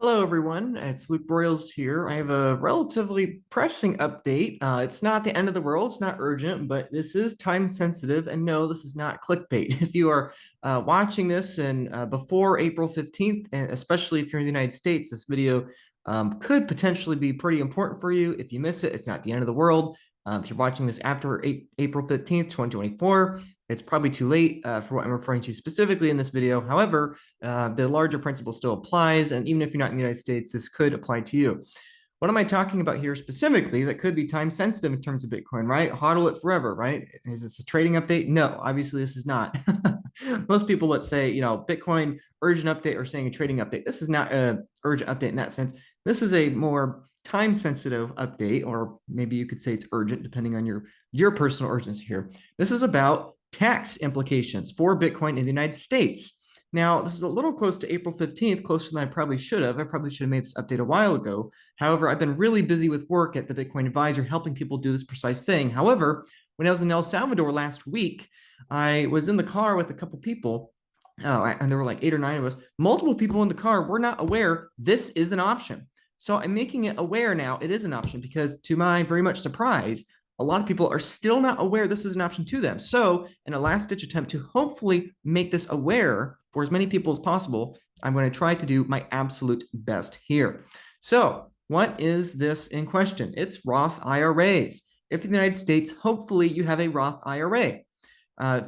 Hello, everyone. It's Luke Broyles here. I have a relatively pressing update. It's not the end of the world. It's not urgent, but this is time sensitive. And no, this is not clickbait. If you are watching this and before April 15th, and especially if you're in the United States, this video could potentially be pretty important for you. If you miss it, it's not the end of the world. If you're watching this after April 15th, 2024, it's probably too late for what I'm referring to specifically in this video. However, the larger principle still applies. And even if you're not in the United States, this could apply to you. What am I talking about here specifically that could be time sensitive in terms of Bitcoin, right? HODL it forever, right? Is this a trading update? No, obviously this is not. Most people, let's say, Bitcoin urgent update or saying a trading update. This is not an urgent update in that sense. This is a more time sensitive update, or maybe you could say it's urgent depending on your personal urgency here. This is about tax implications for Bitcoin in the United States. Now, this is a little close to April 15th, closer than I probably should have. I probably should have made this update a while ago. However, I've been really busy with work at the Bitcoin Advisor helping people do this precise thing. However, when I was in El Salvador last week, I was in the car with a couple people. And there were like 8 or 9 of us. Multiple people in the car were not aware this is an option. So I'm making it aware now. It is an option because, to my very much surprise, a lot of people are still not aware this is an option to them. So, in a last ditch attempt to hopefully make this aware for as many people as possible, I'm going to try to do my absolute best here. So, what is this in question? It's Roth IRAs. If in the United States, hopefully you have a Roth IRA.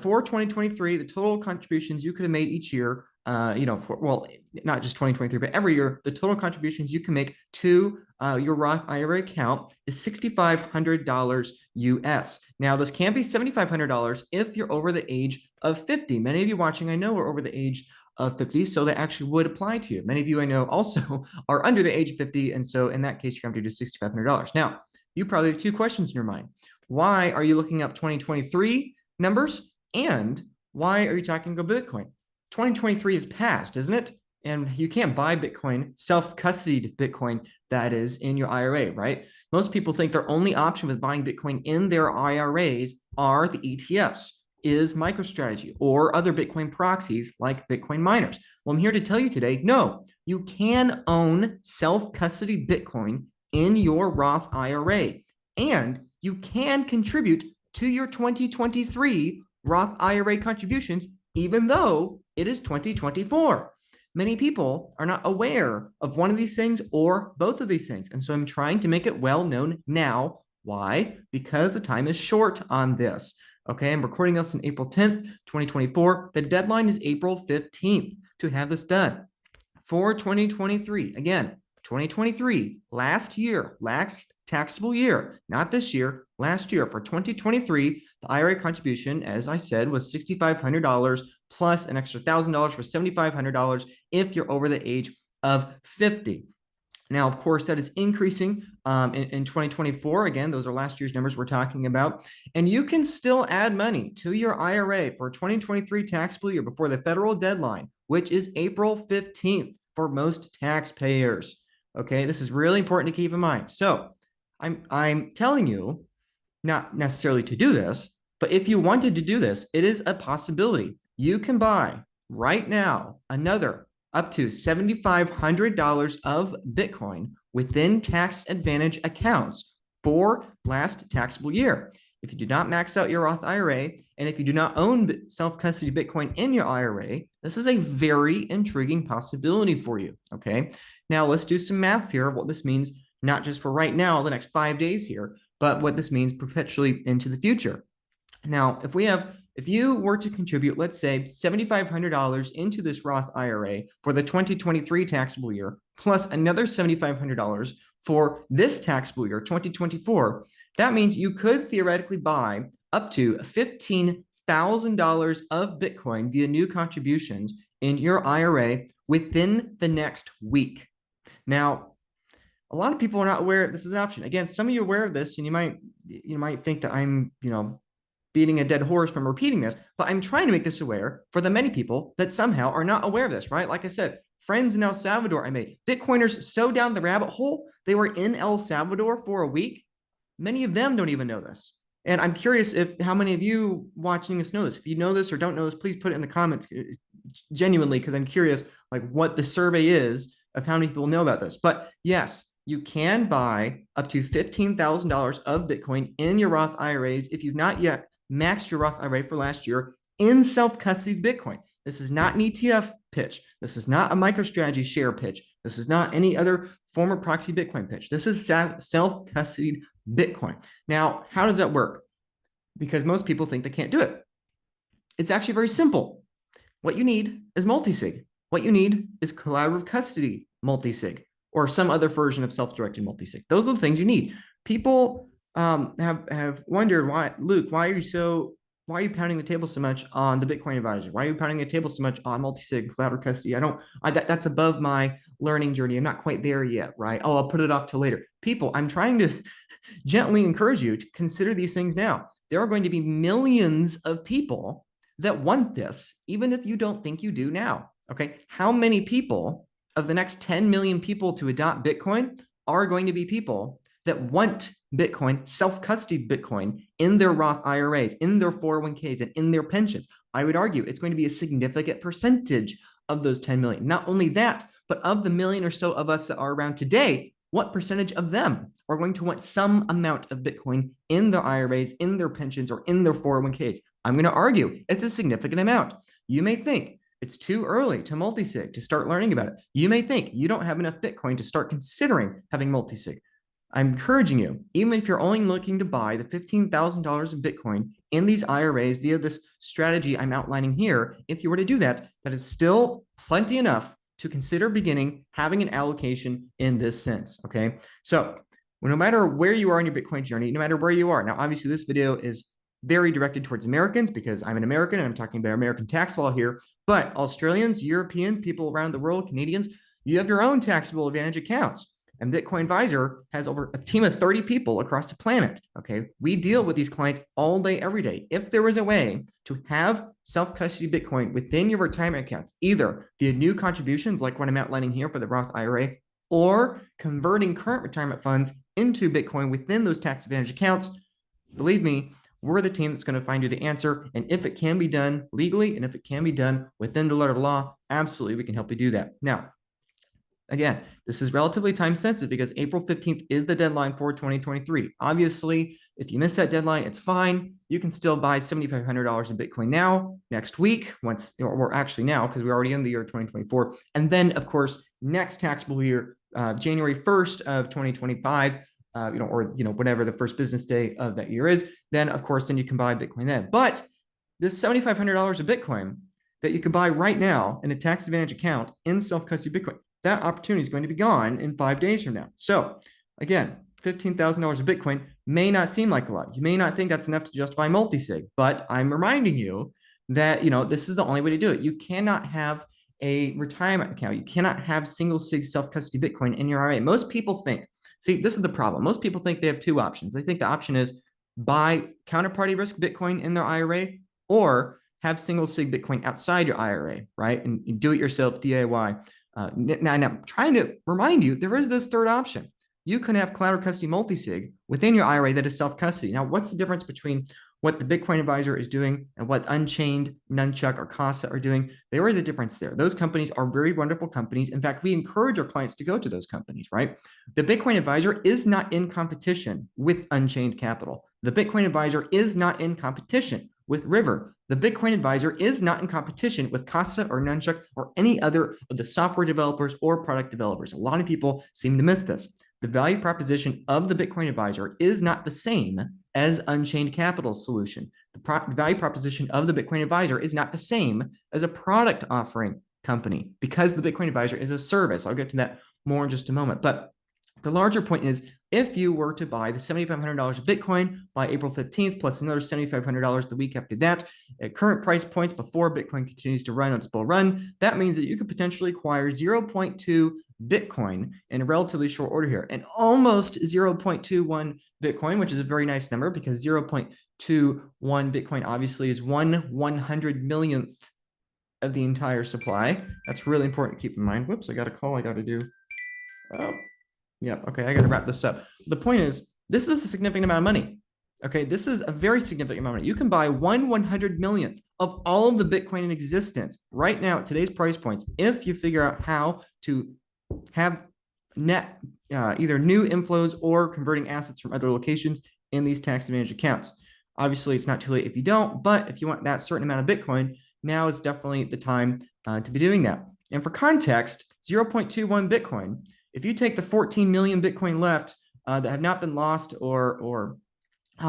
For 2023, the total contributions you could have made each year, not just 2023, but every year, the total contributions you can make to your Roth IRA account is $6,500 US. Now, this can be $7,500 if you're over the age of 50. Many of you watching, I know, are over the age of 50, so that actually would apply to you. Many of you I know also are under the age of 50, and so in that case, you're going to do $6,500. Now, you probably have two questions in your mind. Why are you looking up 2023 numbers? And why are you talking about Bitcoin? 2023 is past, isn't it? And you can't buy Bitcoin, self-custodied Bitcoin, that is, in your IRA, right? Most people think their only option with buying Bitcoin in their IRAs are the ETFs, is MicroStrategy, or other Bitcoin proxies like Bitcoin miners. Well, I'm here to tell you today, no, you can own self-custody Bitcoin in your Roth IRA, and you can contribute to your 2023 Roth IRA contributions, even though it is 2024. Many people are not aware of one of these things or both of these things. And so I'm trying to make it well known now. Why? Because the time is short on this. Okay, I'm recording this on April 10th, 2024. The deadline is April 15th to have this done. For 2023, again, 2023, last year, last taxable year, not this year, last year. For 2023, the IRA contribution, as I said, was $6,500 plus an extra $1,000 for $7,500 if you're over the age of 50. Now, of course, that is increasing in 2024. Again, those are last year's numbers we're talking about. And you can still add money to your IRA for 2023 taxable year before the federal deadline, which is April 15th for most taxpayers. Okay, this is really important to keep in mind. So I'm telling you, not necessarily to do this, but if you wanted to do this, it is a possibility. You can buy right now another up to $7,500 of Bitcoin within tax advantage accounts for last taxable year. If you do not max out your Roth IRA, and if you do not own self-custody Bitcoin in your IRA, this is a very intriguing possibility for you, okay? Now, let's do some math here of what this means, not just for right now, the next 5 days here, but what this means perpetually into the future. Now, if you were to contribute, let's say, $7,500 into this Roth IRA for the 2023 taxable year, plus another $7,500 for this taxable year, 2024, that means you could theoretically buy up to $15,000 of Bitcoin via new contributions in your IRA within the next week. Now, a lot of people are not aware this is an option. Again, some of you are aware of this, and you might think that I'm, beating a dead horse from repeating this, but I'm trying to make this aware for the many people that somehow are not aware of this, right? Like I said, friends in El Salvador I made, Bitcoiners so down the rabbit hole, they were in El Salvador for a week. Many of them don't even know this. And I'm curious if how many of you watching this know this. If you know this or don't know this, please put it in the comments genuinely, because I'm curious like what the survey is of how many people know about this. But yes, you can buy up to $15,000 of Bitcoin in your Roth IRAs if you've not yet maxed your Roth IRA for last year in self-custody Bitcoin. This is not an ETF pitch. This is not a MicroStrategy share pitch. This is not any other former proxy Bitcoin pitch. This is self-custodied Bitcoin. Now, how does that work? Because most people think they can't do it. It's actually very simple. What you need is multisig. What you need is collaborative custody multisig or some other version of self-directed multisig. Those are the things you need. People have wondered why, Luke, why are you pounding the table so much on the Bitcoin advisor? Why are you pounding the table so much on multisig, collaborative custody? That's above my learning journey. I'm not quite there yet, right? Oh, I'll put it off till later. People, I'm trying to gently encourage you to consider these things now. There are going to be millions of people that want this, even if you don't think you do now. Okay. How many people of the next 10 million people to adopt Bitcoin are going to be people that want Bitcoin, self-custody Bitcoin in their Roth IRAs, in their 401ks, and in their pensions? I would argue it's going to be a significant percentage of those 10 million. Not only that, but of the million or so of us that are around today, what percentage of them are going to want some amount of Bitcoin in their IRAs, in their pensions, or in their 401ks? I'm going to argue it's a significant amount. You may think it's too early to multisig to start learning about it. You may think you don't have enough Bitcoin to start considering having multisig. I'm encouraging you, even if you're only looking to buy the $15,000 of Bitcoin in these IRAs via this strategy I'm outlining here, if you were to do that, that is still plenty enough to consider beginning having an allocation in this sense, okay? So no matter where you are in your Bitcoin journey, no matter where you are, now obviously this video is very directed towards Americans because I'm an American and I'm talking about American tax law here, but Australians, Europeans, people around the world, Canadians, you have your own taxable advantage accounts. And Bitcoin Advisor has over a team of 30 people across the planet. Okay. We deal with these clients all day, every day. If there was a way to have self-custody Bitcoin within your retirement accounts, either via new contributions like what I'm outlining here for the Roth IRA, or converting current retirement funds into Bitcoin within those tax advantage accounts, believe me, we're the team that's going to find you the answer. And if it can be done legally, and if it can be done within the letter of law, absolutely, we can help you do that. Now, again, this is relatively time sensitive because April 15th is the deadline for 2023. Obviously, if you miss that deadline, it's fine. You can still buy $7,500 in Bitcoin now, next week, or actually now, because we're already in the year 2024. And then, of course, next taxable year, January 1st of 2025, whatever the first business day of that year is, then, of course, then you can buy Bitcoin then. But this $7,500 of Bitcoin that you can buy right now in a tax advantage account in self-custody Bitcoin, that opportunity is going to be gone in 5 days from now. So again, $15,000 of Bitcoin may not seem like a lot. You may not think that's enough to justify multisig, but I'm reminding you that, this is the only way to do it. You cannot have a retirement account. You cannot have single-sig self-custody Bitcoin in your IRA. Most people think, see, this is the problem. Most people think they have two options. They think the option is buy counterparty risk Bitcoin in their IRA or have single-sig Bitcoin outside your IRA, right? And do it yourself, DIY. Now, I'm trying to remind you, there is this third option. You can have collaborative custody multisig within your IRA that is self-custody. Now, what's the difference between what the Bitcoin Advisor is doing and what Unchained, Nunchuck, or Casa are doing? There is a difference there. Those companies are very wonderful companies. In fact, we encourage our clients to go to those companies, right? The Bitcoin Advisor is not in competition with Unchained Capital. The Bitcoin Advisor is not in competition with River. The Bitcoin Advisor is not in competition with Casa or Nunchuck or any other of the software developers or product developers. A lot of people seem to miss this. The value proposition of the Bitcoin Advisor is not the same as Unchained Capital's solution. The value proposition of the Bitcoin Advisor is not the same as a product offering company because the Bitcoin Advisor is a service. I'll get to that more in just a moment. But the larger point is, if you were to buy the $7,500 of Bitcoin by April 15th, plus another $7,500 the week after that, at current price points before Bitcoin continues to run on its bull run, that means that you could potentially acquire 0.2 Bitcoin in a relatively short order here, and almost 0.21 Bitcoin, which is a very nice number because 0.21 Bitcoin obviously is 1/100 millionth of the entire supply. That's really important to keep in mind. Whoops, I got a call I got to do. Oh. Yeah, okay, I got to wrap this up. The point is, this is a significant amount of money. Okay, this is a very significant amount of money. You can buy 1/100 millionth of all of the Bitcoin in existence right now at today's price points if you figure out how to have net either new inflows or converting assets from other locations in these tax advantage accounts. Obviously, it's not too late if you don't, but if you want that certain amount of Bitcoin, now is definitely the time to be doing that. And for context, 0.21 Bitcoin, if you take the 14 million Bitcoin left that have not been lost or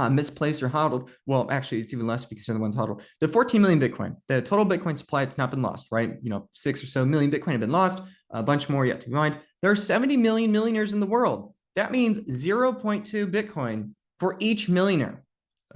misplaced or hodled. Well, actually, it's even less because they're the ones hodled. The 14 million Bitcoin, the total Bitcoin supply, it's not been lost, right? 6 or so million Bitcoin have been lost, a bunch more yet to be mined. There are 70 million millionaires in the world. That means 0.2 Bitcoin for each millionaire.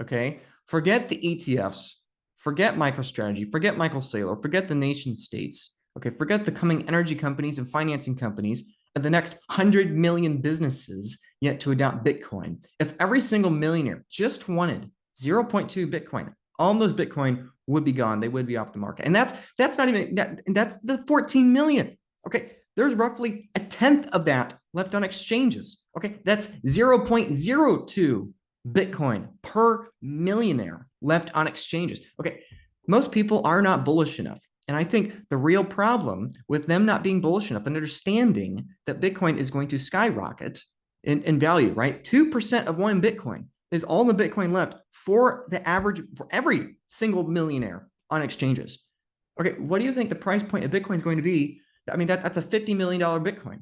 Okay. Forget the ETFs, forget MicroStrategy, forget Michael Saylor, forget the nation states. Okay. Forget the coming energy companies and financing companies and the next 100 million businesses yet to adopt Bitcoin. If every single millionaire just wanted 0.2 Bitcoin, all those Bitcoin would be gone. They would be off the market. And that's not even that's the 14 million. Okay. There's roughly a tenth of that left on exchanges. Okay. That's 0.02 Bitcoin per millionaire left on exchanges. Okay. Most people are not bullish enough. And I think the real problem with them not being bullish enough and understanding that Bitcoin is going to skyrocket in value, right? 2% of one Bitcoin is all the Bitcoin left for the average, for every single millionaire on exchanges. Okay, what do you think the price point of Bitcoin is going to be? I mean, that's a $50 million Bitcoin.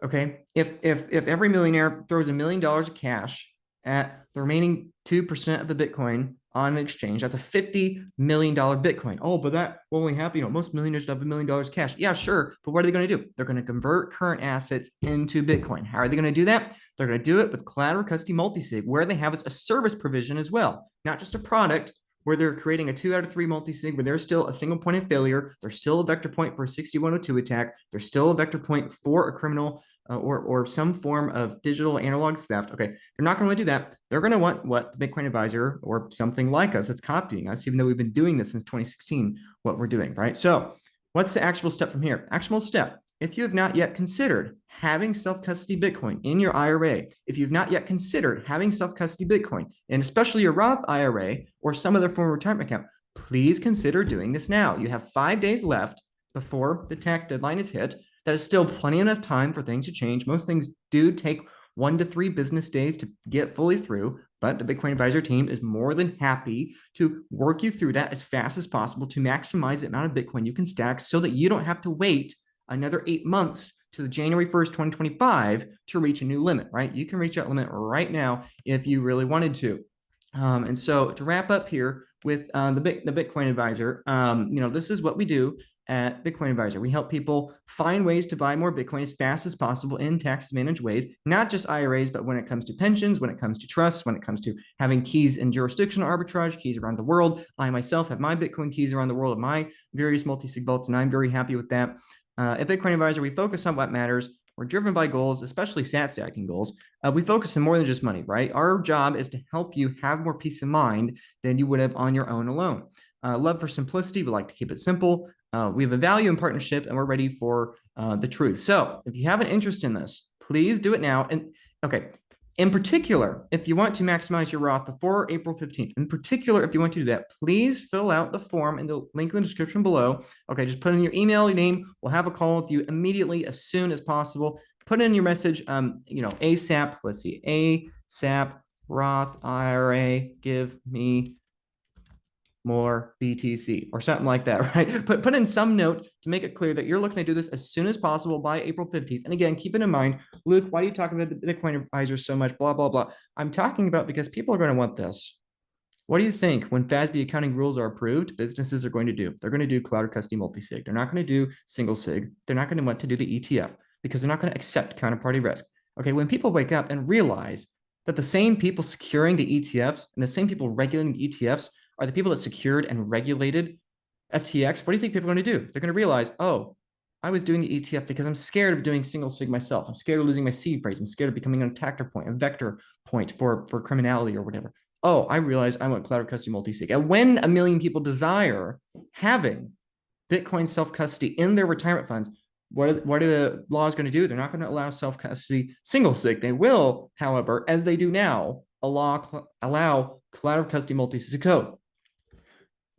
Okay, if every millionaire throws $1 million of cash at the remaining 2% of the Bitcoin on an exchange, that's a $50 million Bitcoin. Oh, but that will only happen, most millionaires have $1 million cash. Yeah, sure. But what are they going to do? They're going to convert current assets into Bitcoin. How are they going to do that? They're going to do it with collateral custody multisig, where they have a service provision as well, not just a product where they're creating a 2 out of 3 multisig, where there's still a single point of failure. There's still a vector point for a 6102 attack. There's still a vector point for a criminal or some form of digital analog theft. Okay, they're not going to do that. They're going to want what the Bitcoin Advisor or something like us that's copying us, even though we've been doing this since 2016, what we're doing, right? So what's the actual step from here? Actual step. If you have not yet considered having self-custody Bitcoin in your IRA, if you've not yet considered having self-custody Bitcoin, and especially your Roth IRA or some other form of retirement account, please consider doing this now. You have 5 days left before the tax deadline is hit. That is still plenty enough time for things to change. Most things do take 1 to 3 business days to get fully through, but the Bitcoin Advisor team is more than happy to work you through that as fast as possible to maximize the amount of Bitcoin you can stack so that you don't have to wait another 8 months to the January 1st, 2025 to reach a new limit, right? You can reach that limit right now if you really wanted to. And so to wrap up here with the Bitcoin Advisor, this is what we do at Bitcoin Advisor. We help people find ways to buy more Bitcoin as fast as possible in tax managed ways, not just IRAs, but when it comes to pensions, when it comes to trusts, when it comes to having keys in jurisdictional arbitrage, keys around the world. I myself have my Bitcoin keys around the world of my various multi-sig vaults, and I'm very happy with that. At Bitcoin Advisor, we focus on what matters. We're driven by goals, especially sat stacking goals. We focus on more than just money, right? Our job is to help you have more peace of mind than you would have on your own alone. Love for simplicity. We like to keep it simple. We have a value in partnership, and we're ready for the truth. So if you have an interest in this, please do it now. And okay, in particular, if you want to maximize your Roth before April 15th, in particular, if you want to do that, please fill out the form in the link in the description below. Okay, just put in your email, your name. We'll have a call with you immediately as soon as possible. Put in your message, ASAP. Let's see, ASAP Roth IRA, give me more BTC or something like that, right? Put in some note to make it clear that you're looking to do this as soon as possible by April 15th. And again, keep it in mind, Luke, why do you talk about the Bitcoin Advisor so much, blah, blah, blah. I'm talking about because people are going to want this. What do you think when FASB accounting rules are approved, businesses are going to do? They're going to do cloud custody multi-sig. They're not going to do single sig. They're not going to want to do the ETF because they're not going to accept counterparty risk. Okay, when people wake up and realize that the same people securing the ETFs and the same people regulating the ETFs are the people that secured and regulated FTX, what do you think people are going to do? They're going to realize, oh, I was doing the ETF because I'm scared of doing single sig myself. I'm scared of losing my seed phrase. I'm scared of becoming an attacker point, a vector point for criminality or whatever. Oh, I realize I want cloud custody multi-sig. And when 1 million people desire having Bitcoin self-custody in their retirement funds, what are the laws going to do? They're not going to allow self-custody single sig. They will, however, as they do now, allow collateral custody multi-sig code.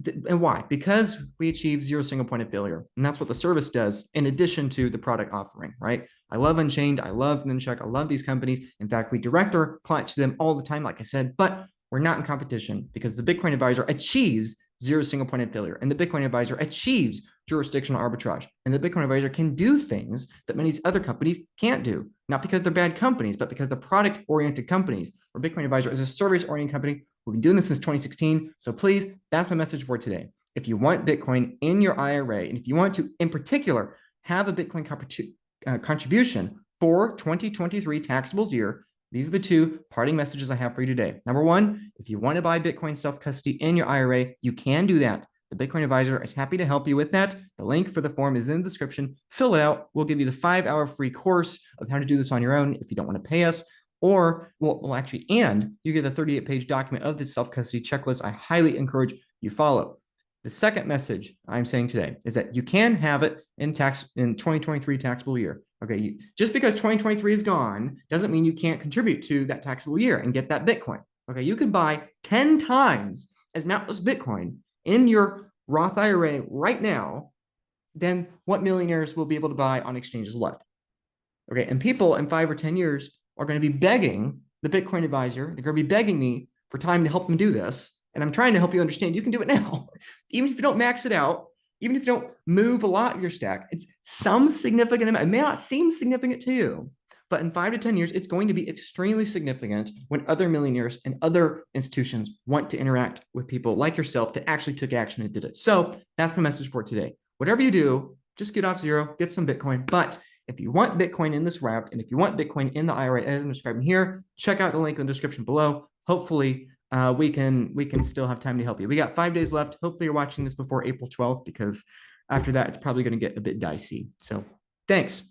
And why? Because we achieve zero single point of failure. And that's what the service does in addition to the product offering, right? I love Unchained. I love Nincheck. I love these companies. In fact, we direct our clients to them all the time, like I said, but we're not in competition because the Bitcoin advisor achieves zero single point of failure. And the Bitcoin advisor achieves jurisdictional arbitrage. And the Bitcoin advisor can do things that many other companies can't do, not because they're bad companies, but because they're product-oriented companies. Where Bitcoin advisor is a service-oriented company. We've been doing this since 2016. So please, that's my message for today. If you want Bitcoin in your IRA, and if you want to, in particular, have a Bitcoin contribution for 2023 taxables year, these are the two parting messages I have for you today. Number one, if you want to buy Bitcoin self-custody in your IRA, you can do that. The Bitcoin advisor is happy to help you with that. The link for the form is in the description. Fill it out. We'll give you the 5-hour free course of how to do this on your own if you don't want to pay us. Or we'll actually, and you get a 38-page document of the self-custody checklist I highly encourage you follow. The second message I'm saying today is that you can have it in 2023 taxable year. Okay, just because 2023 is gone doesn't mean you can't contribute to that taxable year and get that Bitcoin. Okay, you could buy 10 times as mountless Bitcoin in your Roth IRA right now than what millionaires will be able to buy on exchanges left. Okay, and people in 5 or 10 years are going to be begging the Bitcoin advisor. They're going to be begging me for time to help them do this. And I'm trying to help you understand you can do it now. Even if you don't max it out, even if you don't move a lot of your stack, it's some significant amount. It may not seem significant to you, but in 5 to 10 years, it's going to be extremely significant when other millionaires and other institutions want to interact with people like yourself that actually took action and did it. So that's my message for today. Whatever you do, just get off zero, get some Bitcoin. But if you want Bitcoin in this route, and if you want Bitcoin in the IRA as I'm describing here, check out the link in the description below. Hopefully, we can still have time to help you. We got 5 days left. Hopefully, you're watching this before April 12th, because after that, it's probably going to get a bit dicey. So thanks.